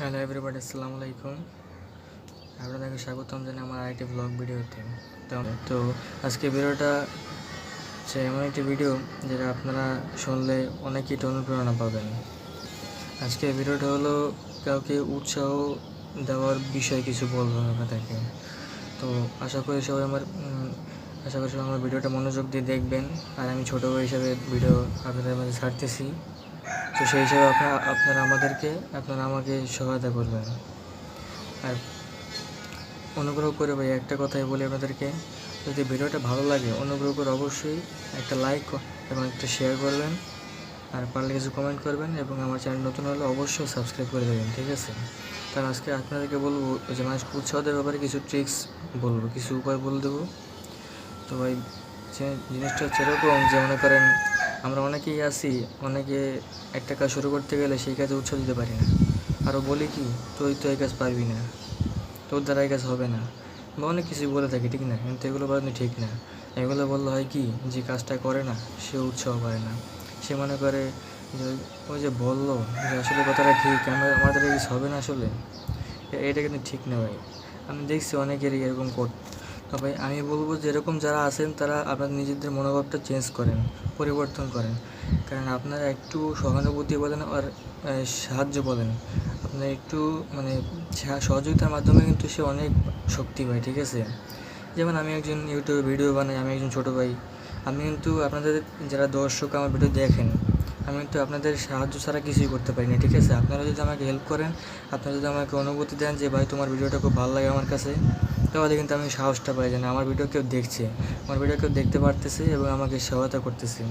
Hello everybody, আসসালামু আলাইকুম। আপনাদেরকে স্বাগতম জানাই আমার আরেকটি ব্লগ ভিডিওতে। তো আজকে ভিডিওটা হচ্ছে এমন একটি ভিডিও যেটা আপনারা শুনলে অনেকেই অনুপ্রেরণা পাবেন। আজকে ভিডিওটা হলো কাউকে উৎসাহ দেওয়ার বিষয়ে কিছু বলবো আপনাদেরকে। তো আশা করি সবাই আমার ভিডিওটা মনোযোগ দিয়ে দেখবেন। আর আমি ছোটো ভাই হিসাবে ভিডিও আপনাদের মাঝে ছাড়তেছি। তো সেই হিসাবে আপনারা আমাকে সহায়তা করবেন। আর অনুগ্রহ করে ভাই একটা কথাই বলি আপনাদেরকে, যদি ভিডিওটা ভালো লাগে অনুগ্রহ করে অবশ্যই একটা লাইক এবং একটা শেয়ার করবেন, আর পারলে কিছু কমেন্ট করবেন, এবং আমার চ্যানেল নতুন হলে অবশ্যই সাবস্ক্রাইব করে দেবেন, ঠিক আছে? কারণ আজকে আপনাদেরকে বলবো যে মানুষকে উৎসাহ দেওয়ার ব্যাপারে কিছু ট্রিক্স বলবো, কিছু উপায় বলে দেবো। তো ভাই জিনিসটা হচ্ছে এরকম যে মনে করেন আমরা অনেকেই অনেকে একটা কাজ শুরু করতে গেলে সেই কাজে উৎসাহ দিতে পারি না। আরও বলি কি, তুই তো এই কাজ পারবি না, তোর দ্বারা এই কাজ হবে না, বা অনেক কিছুই বলে থাকি, ঠিক না? কিন্তু এগুলো বলানো ঠিক না। এগুলো বললে হয় কি, যে কাজটা করে না সে উৎসাহ পায় না। সে মনে করে যে ওই যে বললো যে আসলে কথাটা ঠিক, আমাদের এই হবে না আসলে। এটা কিন্তু ঠিক না ভাই। আমি দেখছি অনেকেরই এরকম তবে আমি বলবো যে এরকম যারা আছেন তারা আপনার নিজেদের মনোভাবটা চেঞ্জ করেন, পরিবর্তন করেন। কারণ আপনারা একটু সহানুভূতি বলেন আর সাহায্য বলেন, আপনার একটু সহযোগিতার মাধ্যমে কিন্তু সে অনেক শক্তি পায়, ঠিক আছে? যেমন আমি একজন ইউটিউবে ভিডিও বানাই, আমি একজন ছোটো ভাই। আমি কিন্তু আপনাদের যারা দর্শক আমার ভিডিও দেখেন, আমি কিন্তু আপনাদের সাহায্য ছাড়া কিছুই করতে পারি না, ঠিক আছে? আপনারা যদি আমাকে হেল্প করেন, আপনারা যদি আমাকে অনুভূতি দেন যে ভাই তোমার ভিডিওটা খুব ভালো লাগে আমার কাছে, তাহলে কিন্তু আমি সাহসটা পাই যে না, আমার ভিডিও কেউ দেখছে, আমার ভিডিও কেউ দেখতে পারতেছে এবং আমাকে সহায়তা করতেছে।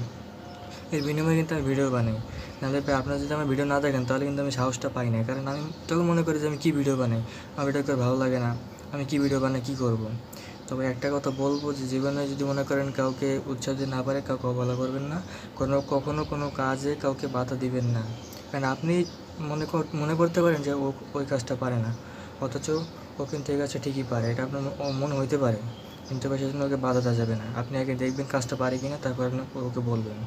এর বিনিময়ে কিন্তু আমি ভিডিও বানাই। নাহলে আপনারা যদি আমার ভিডিও না দেখেন তাহলে কিন্তু আমি সাহসটা পাই না। কারণ আমি তখন মনে করি যে আমি কী ভিডিও বানাই, আমার ভিডিও কেউ ভালো লাগে না, আমি কী ভিডিও বানাই, কী করব? তবে একটা কথা বলবো যে জীবনে যদি মনে করেন কাউকে উৎসাহ দিতে না পারে, কাউকে অবহেলা করবেন না, কখনো কোনো কাজে কাউকে বাধা দিবেন না। কারণ আপনি মনে করতে পারেন যে ও ওই কাজটা পারে না, অথচ ও কিন্তু এই কাজটা ঠিকই পারে, এটা আপনার মনে হইতে পারে, কিন্তু সেজন্য ওকে বাধা দেওয়া যাবে না। আপনি আগে দেখবেন কাজটা পারে কি না, তারপর আপনি ওকে বলবেন।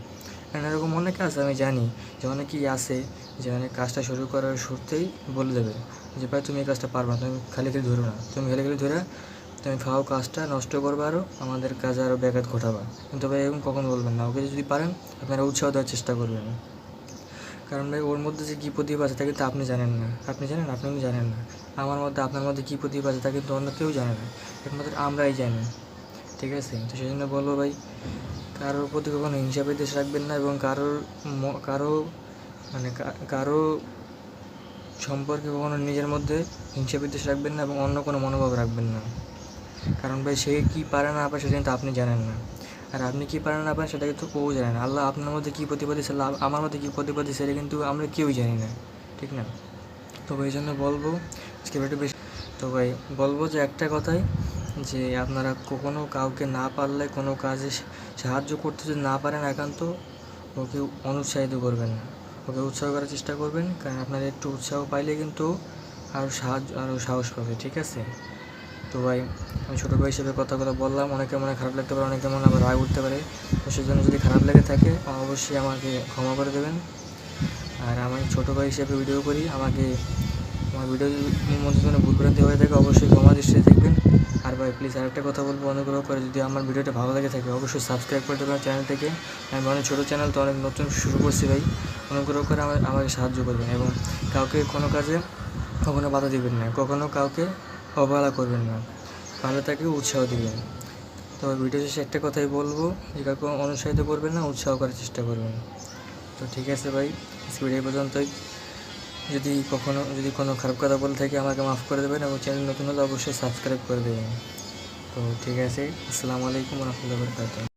কারণ এরকম অনেকে আছে, আমি জানি যে অনেকেই আছে যে কাজটা শুরু করার শুরুতেই বলে দেবে যে ভাই তুমি এই কাজটা পারবে না, তুমি খালি ধরো না, তুমি খালি ধরে তুমি ফাও কাজটা নষ্ট করবে, আরও আমাদের কাজে আরও ব্যাঘাত ঘটাবা। কিন্তু ভাই এরকম কখন বলবেন না। ওকে যদি পারেন আপনারা উৎসাহ দেওয়ার চেষ্টা করবেন। কারণ ভাই ওর মধ্যে যে কী প্রতিভা আছে তা কিন্তু আপনি জানেন না, আপনি কিন্তু জানেন না। আমার মধ্যে আপনার মধ্যে কী প্রতিভা আছে তা কিন্তু অন্য কেউ জানে না, একমাত্র আমরাই জানি, ঠিক আছে? তো সেই জন্য বলবো ভাই, কারোর প্রতি কখনো হিংসা বিদ্বেষ রাখবেন না, এবং কারো সম্পর্কে কখনো নিজের মধ্যে হিংসা বিদ্বেষ রাখবেন না, এবং অন্য কোনো মনোভাব রাখবেন না। কারণ ভাই সে কী পারে না পারে সেটা কিন্তু আপনি জানেন না, আর আপনি কী পারেন না পারেন সেটা কিন্তু ও জানে না। আল্লাহ আপনার মধ্যে কী প্রতিভা দিয়েছে, আমার মধ্যে কী প্রতিভা দিয়েছে, সেটা কিন্তু আমরা কেউই জানি না, ঠিক না? তো এই জন্য বলবো আজকে একটু বেশি, তো ভাই বলবো যে একটা কথাই, যে আপনারা কখনও কাউকে না পারলে, কোনো কাজে সাহায্য করতে যদি না পারেন একান্ত, ওকে অনুৎসাহিত করবেন না, ওকে উৎসাহ করার চেষ্টা করবেন। কারণ আপনারা একটু উৎসাহ পাইলে কিন্তু আরও সাহস পাবে, ঠিক আছে? তো ভাই আমি ছোটো ভাই হিসেবে কথাগুলো বললাম, অনেকের মনে খারাপ লাগতে পারে, অনেকের মনে আবার রাগ উঠতে পারে। তো সেজন্য যদি খারাপ লেগে থাকে অবশ্যই আমাকে ক্ষমা করে দেবেন। আর আমি ছোটো ভাই হিসেবে ভিডিও করি, আমার ভিডিওর মধ্যে কোনো ভুলভ্রান্তি হয়ে থাকে অবশ্যই ক্ষমা দৃষ্টিতে দেখবেন। আর ভাই প্লিজ আরেকটা কথা বলবো, অনুগ্রহ করে যদি আমার ভিডিওটা ভালো লেগে থাকে অবশ্যই সাবস্ক্রাইব করে দেবেন চ্যানেলটাকে। আমি অনেক ছোটো চ্যানেল, তো অনেক নতুন শুরু করছি ভাই। অনুগ্রহ করে আমাকে সাহায্য করবেন, এবং কাউকে কোনো কাজে কখনো বাধা দিবেন না, কখনো কাউকে অবহেলা করবেন না, ভালো তাকে উৎসাহ দিবেন। তো ভিডিও শেষে একটা কথাই বলবো, যে কাউকে অনুৎসাহিত করবেন না, উৎসাহ করার চেষ্টা করবেন। তো ঠিক আছে ভাই, আজকে ভিডিও পর্যন্তই। যদি কোনো খারাপ কথা বলে থাকি আমাকে মাফ করে দেবেন, এবং চ্যানেল নতুন হলে অবশ্যই সাবস্ক্রাইব করে দেবেন। তো ঠিক আছে, আসসালামু আলাইকুম ওয়া রাহমাতুল্লাহি ওয়া বারাকাতুহু।